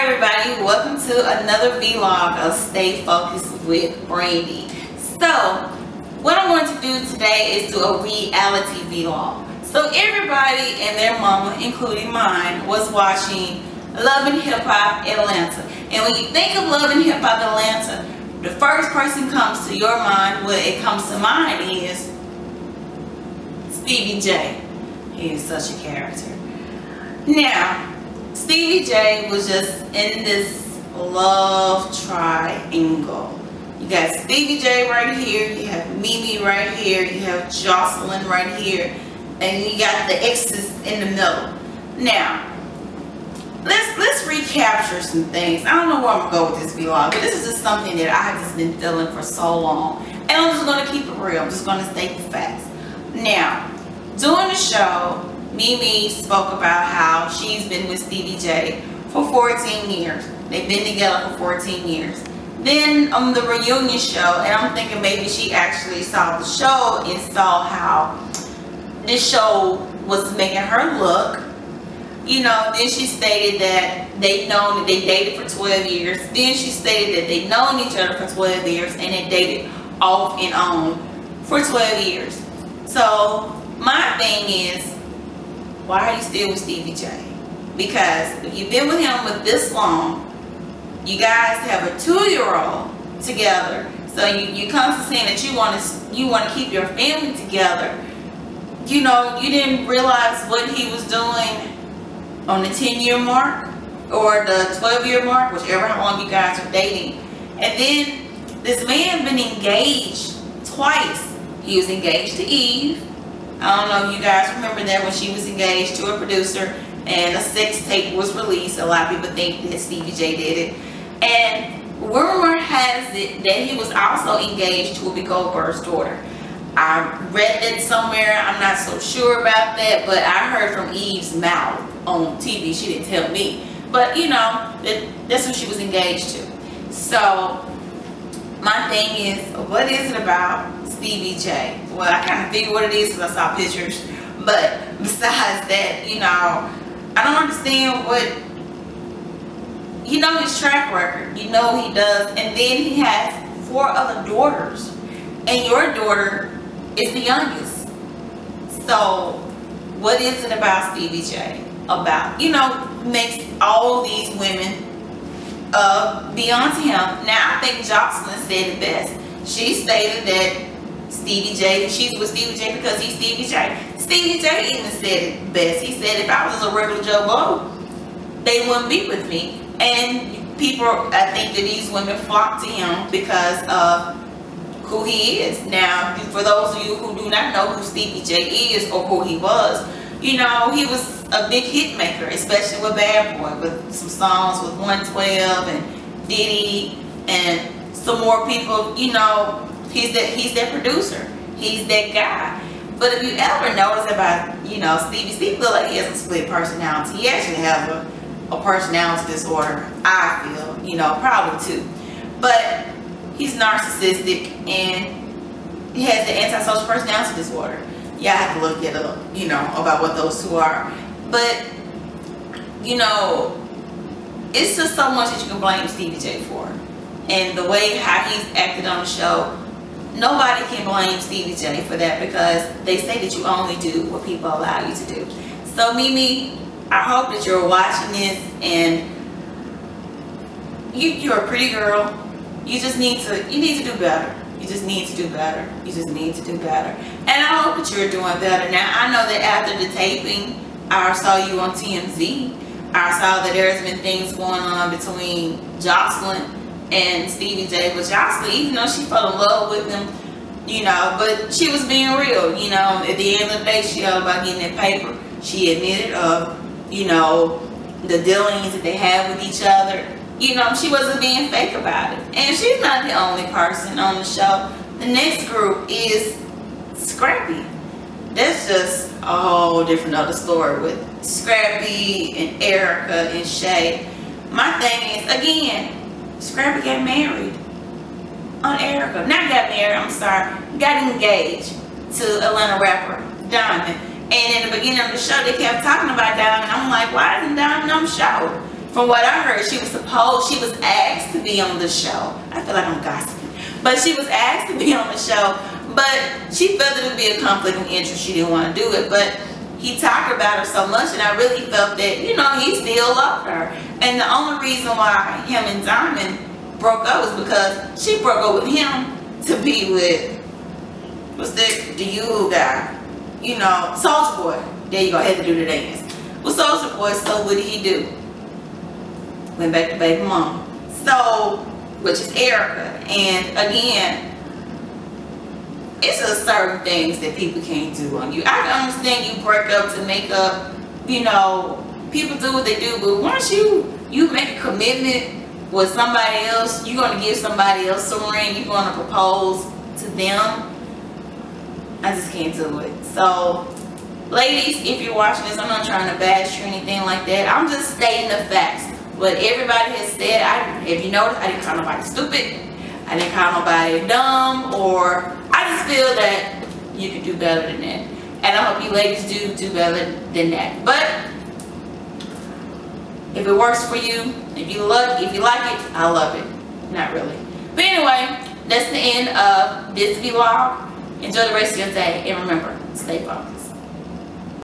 everybody, welcome to another vlog of Stay Focused with Brandy. So what I want to do today is do a reality vlog. So everybody and their mama, including mine, was watching Love and Hip Hop Atlanta. And when you think of Love and Hip Hop Atlanta, the first person comes to your mind, what it comes to mind is Stevie J. He is such a character. Now, Stevie J was just in this love triangle. You got Stevie J right here, you have Mimi right here, you have Jocelyn right here, and you got the exes in the middle. Now, let's recapture some things. I don't know where I'm gonna go with this vlog, but this is just something that I have just been feeling for so long, and I'm just gonna keep it real. I'm just gonna state the facts. Now, during the show, Mimi spoke about how she's been with Stevie J for 14 years. They've been together for 14 years. Then on the reunion show, and I'm thinking maybe she actually saw the show and saw how this show was making her look. You know, then she stated that they dated for 12 years. Then she stated that they'd known each other for 12 years and they dated off and on for 12 years. So my thing is, why are you still with Stevie J? Because if you've been with him with this long, you guys have a 2-year-old together. So you come to saying that you want to keep your family together. You know, you didn't realize what he was doing on the 10-year mark or the 12-year mark, whichever how long you guys are dating. And then this man been engaged twice. He was engaged to Eve. I don't know if you guys remember that, when she was engaged to a producer and a sex tape was released. A lot of people think that Stevie J did it. And rumor has it that he was also engaged to Whoopi Goldberg's daughter. I read that somewhere. I'm not so sure about that, but I heard from Eve's mouth on TV. She didn't tell me. But you know, that's who she was engaged to. So my thing is, what is it about Stevie J? Well, I kind of figured what it is because I saw pictures. But besides that, you know, I don't understand what, you know, his track record. You know he does. And then he has 4 other daughters. And your daughter is the youngest. So what is it about Stevie J? About, you know, makes all these women beyond him. Now, I think Jocelyn said it best. She stated that Stevie J, she's with Stevie J because he's Stevie J. Stevie J even said it best. He said, if I was a regular Joe Blow, they wouldn't be with me. And people, I think that these women flock to him because of who he is. Now, for those of you who do not know who Stevie J is or who he was, you know, he was a big hit maker, especially with Bad Boy, with some songs with 112 and Diddy and some more people. You know, he's that producer. He's that guy. But if you ever notice about, you know, Stevie look like he has a split personality. He actually has a personality disorder, I feel, you know, probably 2. But he's narcissistic and he has the antisocial personality disorder. Yeah, I have to look it up, you know, about what those 2 are. But, you know, it's just so much that you can blame Stevie J for. And the way how he's acted on the show, nobody can blame Stevie J for that because they say that you only do what people allow you to do. So Mimi, I hope that you're watching this and you're a pretty girl. You just need to do better. You just need to do better. You just need to do better. And I hope that you're doing better. Now, I know that after the taping, I saw you on TMZ. I saw that there's been things going on between Jocelyn and Stevie J. But Jocelyn, even though she fell in love with him, you know, but she was being real. You know, at the end of the day, she all about getting that paper. She admitted of, you know, the dealings that they had with each other. You know, she wasn't being fake about it. And she's not the only person on the show. The next group is Scrappy. That's just a whole different other story with Scrappy and Erica and Shay. My thing is, again, Scrappy got married on Erica. Not got married, I'm sorry. Got engaged to Atlanta rapper Diamond. And in the beginning of the show, they kept talking about Diamond. I'm like, why isn't Diamond on the show? from what I heard, she was asked to be on the show. I feel like I'm gossiping. But she was asked to be on the show, but she felt it would be a conflict of interest. She didn't want to do it, but he talked about her so much, and I really felt that, you know, he still loved her. And the only reason why him and Diamond broke up was because she broke up with him to be with, what's the Yoo-Hoo guy? You know, Soulja Boy. There you go, had to do the dance. With Soulja Boy, so what did he do? Went back to baby mama. So, which is Erica. And again, it's just certain things that people can't do on you. I can understand you break up to make up, you know, people do what they do, but once you make a commitment with somebody else, you're going to give somebody else a ring, you're going to propose to them, I just can't do it. So, ladies, if you're watching this, I'm not trying to bash you or anything like that. I'm just stating the facts. What everybody has said, if you notice, I didn't call nobody stupid. I didn't call nobody dumb, or I just feel that you can do better than that. And I hope you ladies do better than that. But if it works for you, if you like it, I love it. Not really. But anyway, that's the end of this vlog. Enjoy the rest of your day, and remember, stay focused.